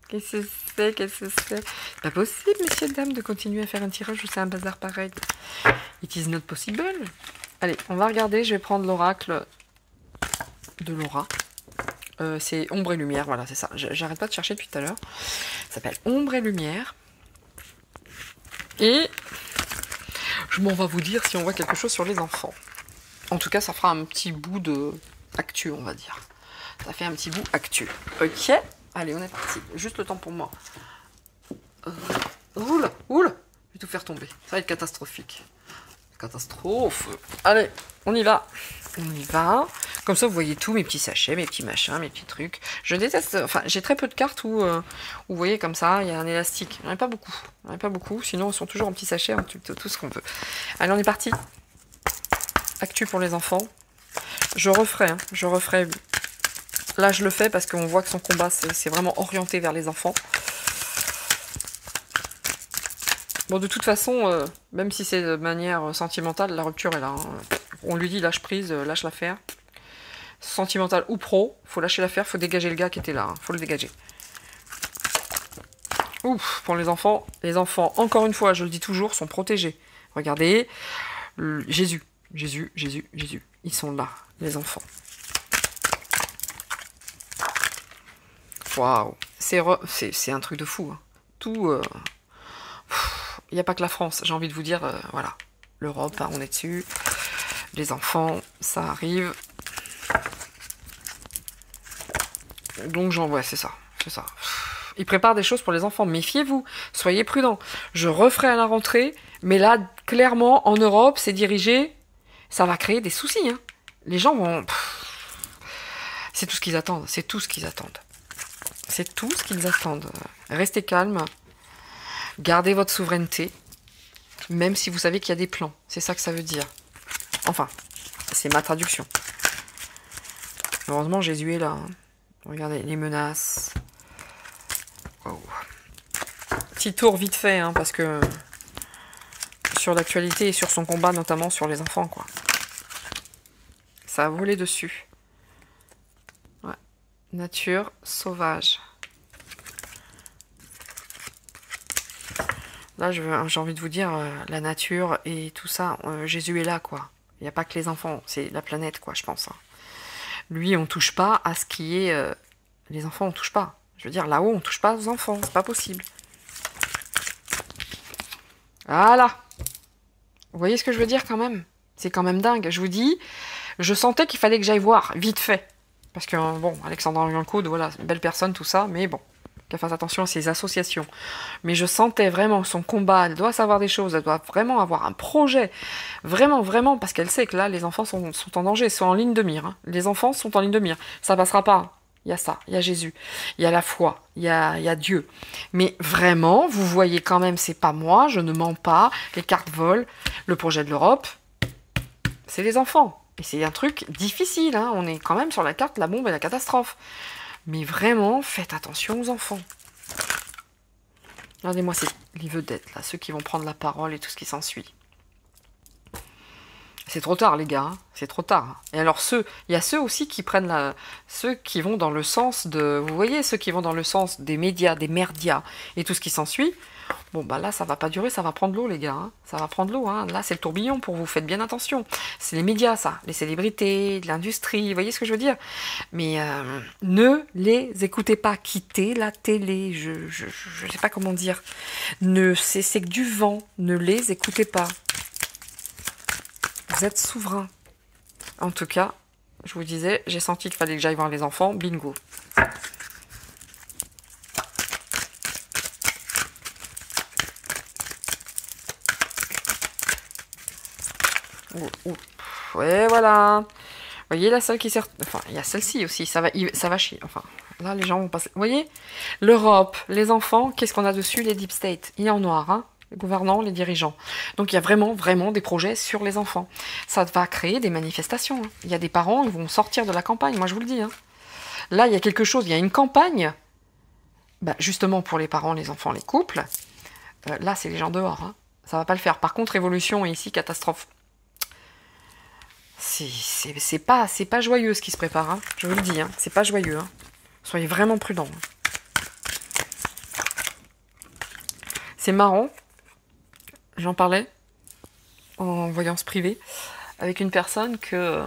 Qu'est-ce que c'est? Pas possible, messieurs, dames, de continuer à faire un tirage où c'est un bazar pareil. It is not possible. Allez, on va regarder. Je vais prendre l'oracle de Laura. C'est Ombre et Lumière, voilà, c'est ça. J'arrête pas de chercher depuis tout à l'heure. Ça s'appelle Ombre et Lumière. Et je m'en vais vous dire si on voit quelque chose sur les enfants. En tout cas, ça fera un petit bout de actu, on va dire. Ça fait un petit bout actu. Ok, allez, on est parti. Juste le temps pour moi. Oula, je vais tout faire tomber. Ça va être catastrophique. Catastrophe. Allez, on y va. On y va. Comme ça, vous voyez tout, mes petits sachets, mes petits machins, mes petits trucs. Je déteste... Enfin, j'ai très peu de cartes où vous voyez, comme ça, il y a un élastique. Il n'y en a pas beaucoup. Il n'y en a pas beaucoup. Sinon, ils sont toujours en petits sachets, hein, tout ce qu'on veut. Allez, on est parti. Actu pour les enfants. Je referai. Hein, je referai. Là, je le fais parce qu'on voit que son combat, c'est vraiment orienté vers les enfants. Bon, de toute façon, même si c'est de manière sentimentale, la rupture est là. Hein. On lui dit lâche prise, lâche l'affaire. Sentimental ou pro, faut lâcher l'affaire, faut dégager le gars qui était là. Hein. Faut le dégager. Ouf, pour les enfants, encore une fois, je le dis toujours, sont protégés. Regardez, Jésus. Ils sont là, les enfants. Waouh, c'est un truc de fou. Hein. Tout... Il n'y a pas que la France, j'ai envie de vous dire, voilà. L'Europe, hein, on est dessus. Les enfants, ça arrive. Donc j'envoie, c'est ça. Ils préparent des choses pour les enfants, méfiez-vous, soyez prudents. Je referai à la rentrée, mais là, clairement, en Europe, c'est dirigé, ça va créer des soucis. Hein. Les gens vont... C'est tout ce qu'ils attendent, Restez calme. Gardez votre souveraineté, même si vous savez qu'il y a des plans. C'est ça que ça veut dire. Enfin, c'est ma traduction. Heureusement, Jésus est là. Hein. Regardez, les menaces. Oh. Petit tour vite fait, hein, parce que sur l'actualité et sur son combat, notamment sur les enfants, quoi. Ça a volé dessus. Ouais. Nature sauvage. Là, j'ai envie de vous dire, la nature et tout ça, Jésus est là, quoi. Il n'y a pas que les enfants, c'est la planète, quoi, je pense. Hein. Lui, on touche pas à ce qui est... les enfants, on touche pas. Je veux dire, là-haut, on touche pas aux enfants, c'est pas possible. Voilà. Vous voyez ce que je veux dire, quand même? C'est quand même dingue. Je vous dis, je sentais qu'il fallait que j'aille voir, vite fait. Parce que, bon, Alexandre Henrion-Code, voilà, une belle personne, tout ça, mais bon... qu'elle fasse attention à ses associations. Mais je sentais vraiment son combat, elle doit savoir des choses, elle doit vraiment avoir un projet. Vraiment, parce qu'elle sait que là, les enfants sont en danger, sont en ligne de mire. Hein. Les enfants sont en ligne de mire. Ça passera pas. il y a ça, il y a Jésus, il y a la foi, il y a Dieu. Mais vraiment, vous voyez quand même, c'est pas moi, je ne mens pas, les cartes volent, le projet de l'Europe, c'est les enfants. Et c'est un truc difficile, hein. On est quand même sur la carte, la bombe et la catastrophe. Mais vraiment, faites attention aux enfants. Regardez-moi ces les vedettes, là, ceux qui vont prendre la parole et tout ce qui s'ensuit. C'est trop tard, les gars, hein. C'est trop tard. Hein. Et alors, il y a ceux aussi qui prennent ceux qui vont dans le sens de... Vous voyez, ceux qui vont dans le sens des médias, des merdias et tout ce qui s'ensuit. Bon, bah là, ça va pas durer, ça va prendre l'eau, les gars. Hein. Ça va prendre l'eau, hein. Là, c'est le tourbillon pour vous, faites bien attention. C'est les médias, ça. Les célébrités, l'industrie, vous voyez ce que je veux dire? Mais ne les écoutez pas. Quittez la télé, je sais pas comment dire. C'est que du vent, ne les écoutez pas. Vous êtes souverain. En tout cas, je vous disais, j'ai senti qu'il fallait que j'aille voir les enfants. Bingo. Ouais, voilà. Vous voyez la seule qui sert... Enfin, il y a celle-ci aussi. Ça va chier. Enfin, là, les gens vont passer... Vous voyez? L'Europe, les enfants, qu'est-ce qu'on a dessus? Les deep state. Il est en noir, hein? Les gouvernants, les dirigeants. Donc il y a vraiment, vraiment des projets sur les enfants. Ça va créer des manifestations. Hein. Il y a des parents, ils vont sortir de la campagne, moi je vous le dis. Hein. Là, il y a quelque chose, il y a une campagne, bah, justement pour les parents, les enfants, les couples. Là, c'est les gens dehors. Hein. Ça va pas le faire. Par contre, révolution et ici, catastrophe. C'est pas joyeux ce qui se prépare. Hein. Je vous le dis, hein. C'est pas joyeux. Hein. Soyez vraiment prudents. C'est marrant. J'en parlais en voyance privée avec une personne que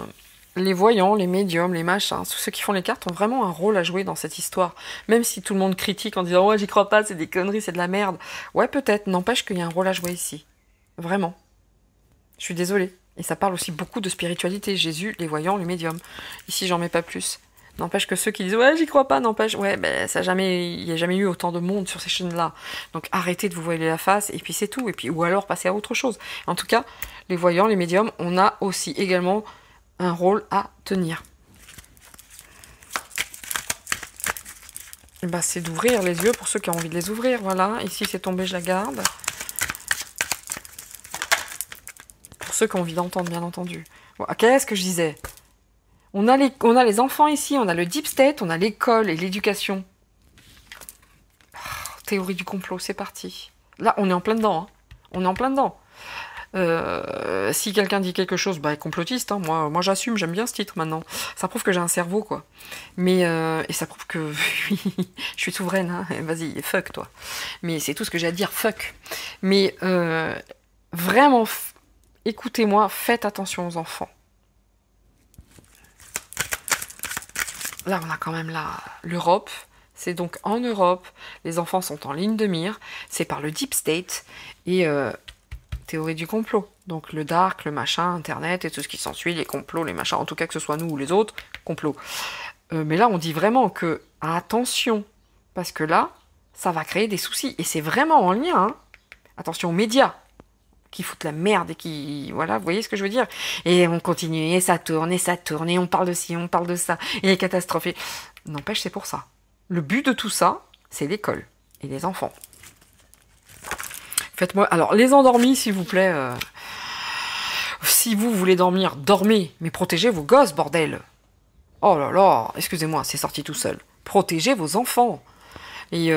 les voyants, les médiums, les machins, tous ceux qui font les cartes ont vraiment un rôle à jouer dans cette histoire. Même si tout le monde critique en disant « Ouais, j'y crois pas, c'est des conneries, c'est de la merde. » Ouais, peut-être, n'empêche qu'il y a un rôle à jouer ici. Vraiment. Je suis désolée. Et ça parle aussi beaucoup de spiritualité. Jésus, les voyants, les médiums. Ici, j'en mets pas plus. N'empêche que ceux qui disent « Ouais, j'y crois pas », n'empêche... Ouais, ben, il n'y a jamais eu autant de monde sur ces chaînes-là. Donc arrêtez de vous voiler la face, et puis c'est tout. Et puis, ou alors passez à autre chose. En tout cas, les voyants, les médiums, on a aussi également un rôle à tenir. Bah, c'est d'ouvrir les yeux pour ceux qui ont envie de les ouvrir. Voilà, ici c'est tombé, je la garde. Pour ceux qui ont envie d'entendre, bien entendu. Bon, qu'est-ce que je disais ? On a les enfants ici, on a le deep state, on a l'école et l'éducation. Oh, théorie du complot, c'est parti. Là, on est en plein dedans. Hein. On est en plein dedans. Si quelqu'un dit quelque chose, bah complotiste. Hein. Moi j'assume, j'aime bien ce titre maintenant. Ça prouve que j'ai un cerveau, quoi. Mais et ça prouve que je suis souveraine. Hein. Vas-y, fuck toi. Mais c'est tout ce que j'ai à dire, fuck. Mais vraiment, écoutez-moi, faites attention aux enfants. Là, on a quand même l'Europe. C'est donc en Europe, les enfants sont en ligne de mire. C'est par le deep state et théorie du complot. Donc le dark, le machin, Internet et tout ce qui s'ensuit, les complots, les machins, en tout cas que ce soit nous ou les autres, complot. Mais là, on dit vraiment que attention, parce que là, ça va créer des soucis. Et c'est vraiment en lien. Hein. Attention aux médias qui foutent la merde et qui... Voilà, vous voyez ce que je veux dire? Et on continue, et ça tourne, et on parle de ci, on parle de ça, et les catastrophes. N'empêche, c'est pour ça. Le but de tout ça, c'est l'école et les enfants. Faites-moi... Alors, les endormis, s'il vous plaît. Si vous voulez dormir, dormez. Mais protégez vos gosses, bordel. Oh là là, excusez-moi, c'est sorti tout seul. Protégez vos enfants. Et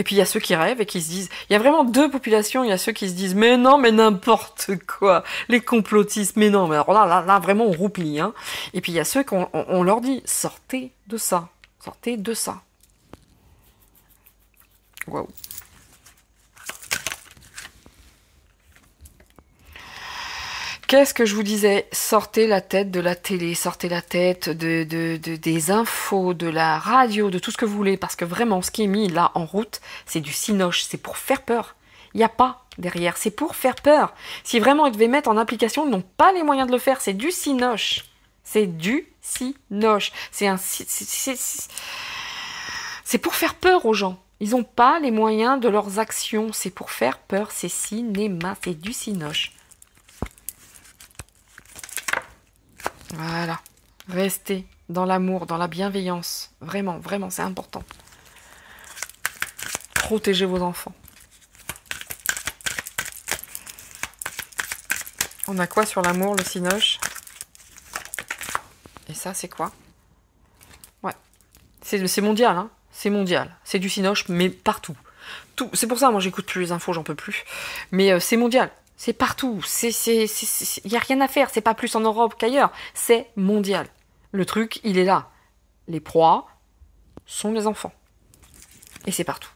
puis il y a ceux qui rêvent et qui se disent... Il y a vraiment deux populations. Il y a ceux qui se disent « Mais non, mais n'importe quoi. Les complotistes, mais non. » Mais alors là vraiment, on roupille. Hein. Et puis il y a ceux qu'on leur dit « Sortez de ça. Sortez de ça. » Waouh. Qu'est-ce que je vous disais? Sortez la tête de la télé, sortez la tête des infos, de la radio, de tout ce que vous voulez, parce que vraiment, ce qui est mis là en route, c'est du cinoche, c'est pour faire peur. Il n'y a pas derrière, c'est pour faire peur. Si vraiment ils devaient mettre en application, ils n'ont pas les moyens de le faire, c'est du cinoche. C'est du cinoche. C'est pour faire peur aux gens. Ils n'ont pas les moyens de leurs actions, c'est pour faire peur, c'est cinéma, c'est du cinoche. Voilà, restez dans l'amour, dans la bienveillance. Vraiment, vraiment, c'est important. Protégez vos enfants. On a quoi sur l'amour, le cinoche? Et ça, c'est quoi? Ouais. C'est mondial, hein. C'est mondial. C'est du cinoche, mais partout. Tout. C'est pour ça, moi, j'écoute plus les infos, j'en peux plus. Mais c'est mondial. C'est partout. Il n'y a rien à faire. C'est pas plus en Europe qu'ailleurs. C'est mondial. Le truc, il est là. Les proies sont les enfants. Et c'est partout.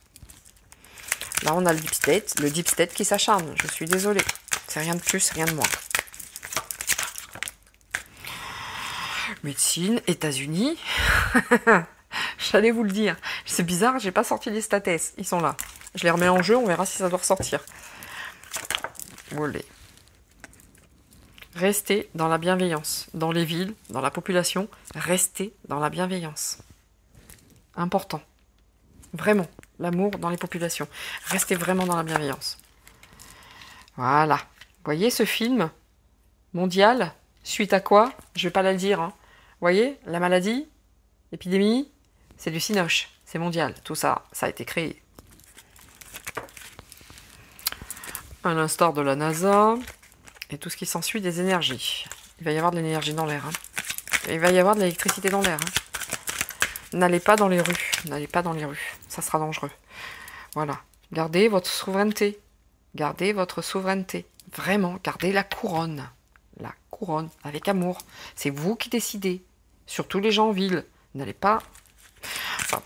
Là, on a le deep state qui s'acharne. Je suis désolée. C'est rien de plus, rien de moins. Médecine, États-Unis. J'allais vous le dire. C'est bizarre, j'ai pas sorti les stats. Ils sont là. Je les remets en jeu, on verra si ça doit ressortir. Olé. Restez dans la bienveillance. Dans les villes, dans la population, restez dans la bienveillance. Important. Vraiment. L'amour dans les populations. Restez vraiment dans la bienveillance. Voilà. Vous voyez ce film mondial? Suite à quoi? Je vais pas la le dire. Hein. Vous voyez? La maladie, l'épidémie, c'est du cinoche. C'est mondial. Tout ça, ça a été créé. À l'instar de la NASA et tout ce qui s'ensuit des énergies. Il va y avoir de l'énergie dans l'air. Hein. Il va y avoir de l'électricité dans l'air. Hein. N'allez pas dans les rues. N'allez pas dans les rues. Ça sera dangereux. Voilà. Gardez votre souveraineté. Gardez votre souveraineté. Vraiment, gardez la couronne. La couronne, avec amour. C'est vous qui décidez. Surtout les gens en ville. N'allez pas... Enfin,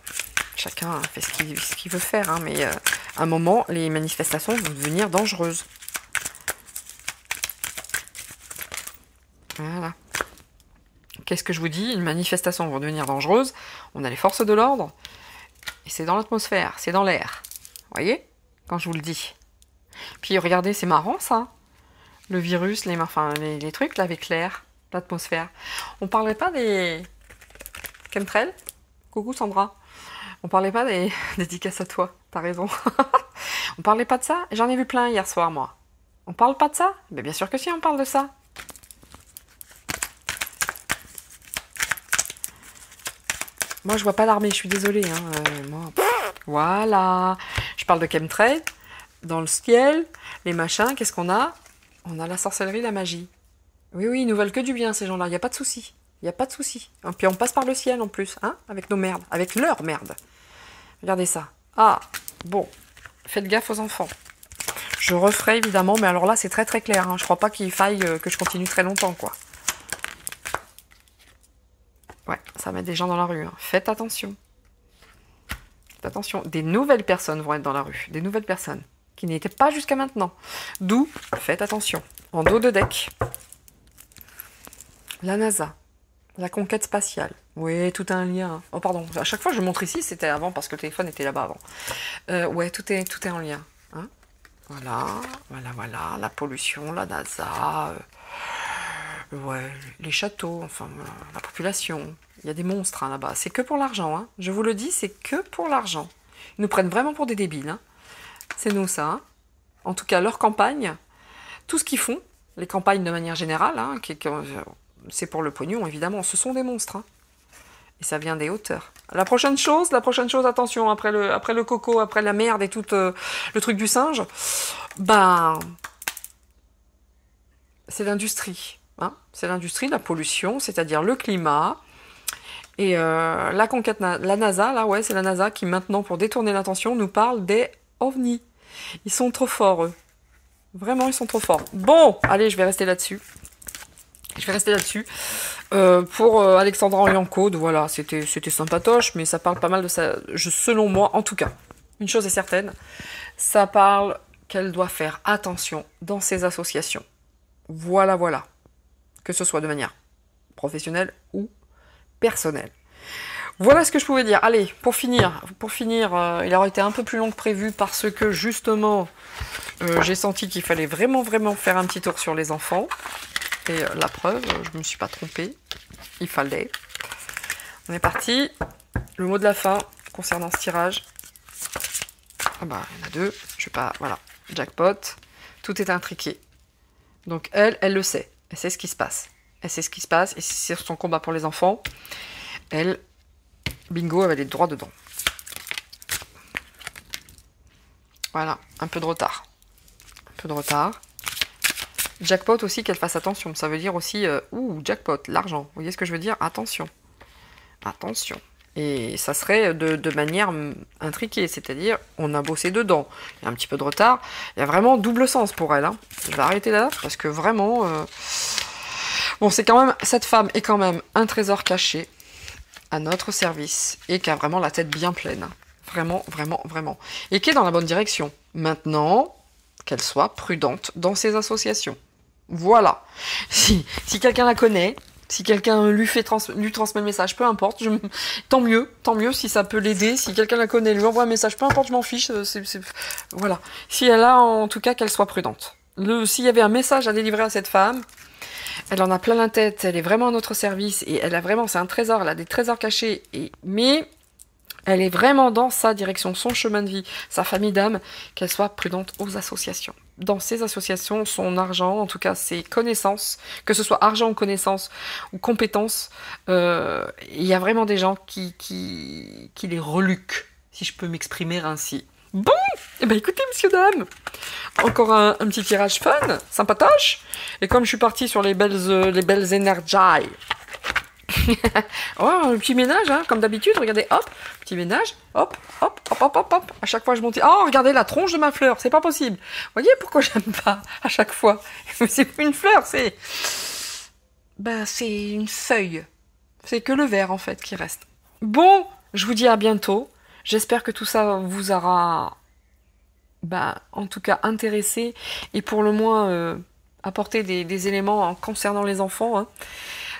chacun fait ce qu'il veut faire. Hein, mais à un moment, les manifestations vont devenir dangereuses. Voilà. Qu'est-ce que je vous dis? Une manifestation va devenir dangereuse. On a les forces de l'ordre. Et c'est dans l'atmosphère, c'est dans l'air. Vous voyez? Quand je vous le dis. Puis regardez, c'est marrant ça. Le virus, les trucs là avec l'air, l'atmosphère. On parlait pas des chemtrails? Coucou Sandra. On parlait pas des dédicaces à toi, t'as raison. On parlait pas de ça? J'en ai vu plein hier soir moi. On parle pas de ça? Mais bien sûr que si, on parle de ça. Moi, je vois pas l'armée, je suis désolée. Hein. Moi, voilà. Je parle de chemtrails, dans le ciel, les machins, qu'est-ce qu'on a? On a la sorcellerie, la magie. Oui, oui, ils nous veulent que du bien, ces gens-là, il n'y a pas de souci. Il n'y a pas de souci. Et puis on passe par le ciel en plus, hein, avec nos merdes, avec leurs merdes. Regardez ça. Ah, bon, faites gaffe aux enfants. Je referai évidemment, mais alors là, c'est très très clair. Hein. Je crois pas qu'il faille que je continue très longtemps, quoi. Ouais, ça met des gens dans la rue. Hein. Faites attention. Faites attention. Des nouvelles personnes vont être dans la rue. Des nouvelles personnes qui n'étaient pas jusqu'à maintenant. D'où, faites attention. En dos de deck. La NASA. La conquête spatiale. Oui, tout a un lien. Oh, pardon. À chaque fois, je montre ici. C'était avant parce que le téléphone était là-bas avant. Ouais, tout est en lien. Hein, voilà. Voilà. La pollution, la NASA... ouais, les châteaux, enfin, la population. Il y a des monstres hein, là-bas. C'est que pour l'argent. Hein. Je vous le dis, c'est que pour l'argent. Ils nous prennent vraiment pour des débiles. Hein. C'est nous, ça. Hein. En tout cas, leur campagne, tout ce qu'ils font, les campagnes de manière générale, hein, c'est pour le pognon, évidemment. Ce sont des monstres. Hein. Et ça vient des hauteurs. La prochaine chose, attention, après le coco, après la merde et tout le truc du singe, ben, c'est l'industrie. Hein, c'est l'industrie, la pollution, c'est-à-dire le climat. Et la conquête, la NASA, là, ouais, c'est la NASA qui maintenant, pour détourner l'attention, nous parle des ovnis. Ils sont trop forts, eux. Vraiment, ils sont trop forts. Bon, allez, je vais rester là-dessus. Pour Alexandra Oriancode, voilà, c'était sympatoche, mais ça parle pas mal de ça. Selon moi, en tout cas, une chose est certaine, ça parle qu'elle doit faire attention dans ses associations. Voilà. Que ce soit de manière professionnelle ou personnelle. Voilà ce que je pouvais dire. Allez, pour finir, il aurait été un peu plus long que prévu parce que justement, j'ai senti qu'il fallait vraiment faire un petit tour sur les enfants. Et la preuve, je ne me suis pas trompée. Il fallait. On est parti. Le mot de la fin concernant ce tirage. Ah bah, il y en a deux. Je vais pas... Voilà. Jackpot. Tout est intriqué. Donc elle le sait. Elle sait ce qui se passe. elle sait ce qui se passe, et si c'est son combat pour les enfants, elle, bingo, elle va aller droit dedans. Voilà, un peu de retard. Un peu de retard. Jackpot aussi, qu'elle fasse attention. Ça veut dire aussi, ouh, jackpot, l'argent. Vous voyez ce que je veux dire? Attention. Attention. Et ça serait de manière intriquée, c'est-à-dire, on a bossé dedans. Il y a un petit peu de retard. Il y a vraiment double sens pour elle. Hein. Je vais arrêter là, parce que vraiment... Bon, c'est quand même... Cette femme est quand même un trésor caché à notre service, et qui a vraiment la tête bien pleine. Vraiment, vraiment, vraiment. Et qui est dans la bonne direction. Maintenant, qu'elle soit prudente dans ses associations. Voilà. Si quelqu'un la connaît, si quelqu'un lui transmet le message, peu importe, tant mieux si ça peut l'aider. Si quelqu'un la connaît, lui envoie un message, peu importe, je m'en fiche. Voilà. Si elle a, en tout cas, qu'elle soit prudente. S'il y avait un message à délivrer à cette femme, elle en a plein la tête, elle est vraiment à notre service, et elle a vraiment, c'est un trésor, elle a des trésors cachés, mais elle est vraiment dans sa direction, son chemin de vie, sa famille d'âme, qu'elle soit prudente aux associations. Dans ses associations, son argent, en tout cas ses connaissances, que ce soit argent ou connaissances ou compétences, il y a vraiment des gens qui les reluquent, si je peux m'exprimer ainsi. Bon, eh ben écoutez, messieurs, dames, encore un petit tirage fun, sympatoche, et comme je suis partie sur les belles énergies, oh, un petit ménage, hein, comme d'habitude, regardez, hop, petit ménage, hop, hop, hop, hop, hop, hop, à chaque fois je monte, oh, regardez la tronche de ma fleur, c'est pas possible, vous voyez pourquoi j'aime pas, à chaque fois, c'est plus une fleur, c'est une feuille, c'est que le verre, en fait, qui reste. Bon, je vous dis à bientôt, j'espère que tout ça vous aura, en tout cas, intéressé, et pour le moins, apporté des éléments concernant les enfants, hein.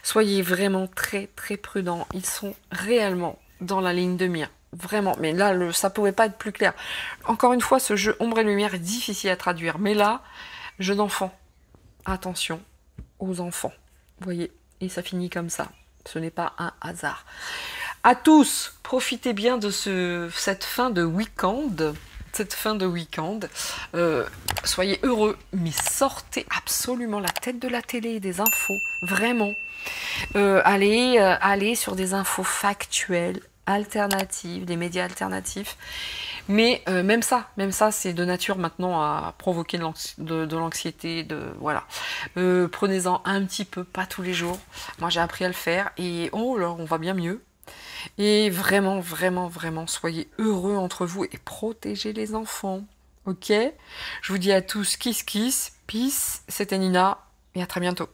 Soyez vraiment très très prudents. Ils sont réellement dans la ligne de mire. Vraiment. Mais là, ça pouvait pas être plus clair. Encore une fois, ce jeu ombre et lumière est difficile à traduire. Mais là, jeu d'enfant. Attention aux enfants. Vous voyez. Et ça finit comme ça. Ce n'est pas un hasard. À tous, profitez bien de cette fin de week-end. Soyez heureux, mais sortez absolument la tête de la télé et des infos. Vraiment. Aller sur des infos factuelles, alternatives, des médias alternatifs. Mais même ça, c'est de nature maintenant à provoquer de l'anxiété, voilà. Prenez-en un petit peu, pas tous les jours. Moi, j'ai appris à le faire et oh là, on va bien mieux. Et vraiment, vraiment, vraiment, soyez heureux entre vous et protégez les enfants. Ok? Je vous dis à tous, kiss, kiss, peace. C'était Nina et à très bientôt.